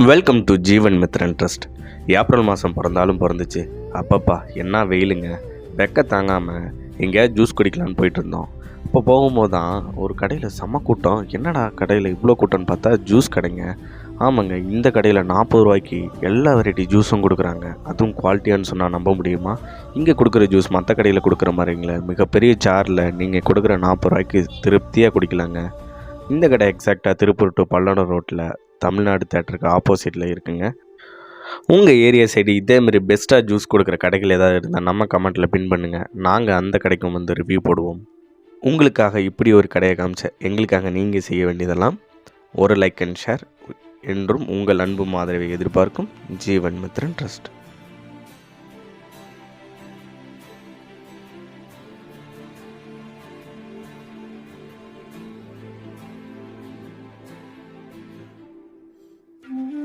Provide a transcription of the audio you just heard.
Welcome to Jeevan Mithran trust. April மாதம் பிறந்தாலும் பிறந்துச்சு. அப்பப்பா என்ன வெயிலுங்க, வெக்க தாங்காமல் எங்கேயாவது ஜூஸ் குடிக்கலான்னு போயிட்டு இருந்தோம். இப்போ போகும்போது தான் ஒரு கடையில் செம்ம கூட்டம். என்னடா கடையில் இவ்வளோ கூட்டம்னு பார்த்தா ஜூஸ் கடைங்க. ஆமாங்க, இந்த கடையில் 40 ரூபாய்க்கு எல்லா வெரைட்டி ஜூஸும் கொடுக்குறாங்க. அதுவும் குவாலிட்டியான்னு சொன்னால் நம்ப முடியுமா? இங்கே கொடுக்குற ஜூஸ் மற்ற கடையில் கொடுக்குற மாதிரிங்களே மிகப்பெரிய ஜாரில் நீங்கள் கொடுக்குற 40 ரூபாய்க்கு திருப்தியாக குடிக்கலாங்க. இந்த கடை எக்ஸாக்டாக திருப்பூர் டு பல்லடம் ரோட்டில் தமிழ்நாடு தேட்டருக்கு ஆப்போசிட்டில் இருக்குங்க. உங்கள் ஏரியா சைடு இதேமாரி பெஸ்ட்டாக ஜூஸ் கொடுக்குற கடைகள் ஏதாவது இருந்தால் நம்ம கமெண்ட்டில் பின் பண்ணுங்கள். நாங்கள் அந்த கடைக்கும் வந்து ரிவ்யூ போடுவோம். உங்களுக்காக இப்படி ஒரு கடையை காமிச்ச எங்களுக்காக நீங்கள் செய்ய வேண்டியதெல்லாம் ஒரு லைக் அண்ட் ஷேர். என்றும் உங்கள் அன்பும் ஆதரவை எதிர்பார்க்கும் ஜீவன் மித்ரன் ட்ரஸ்ட்.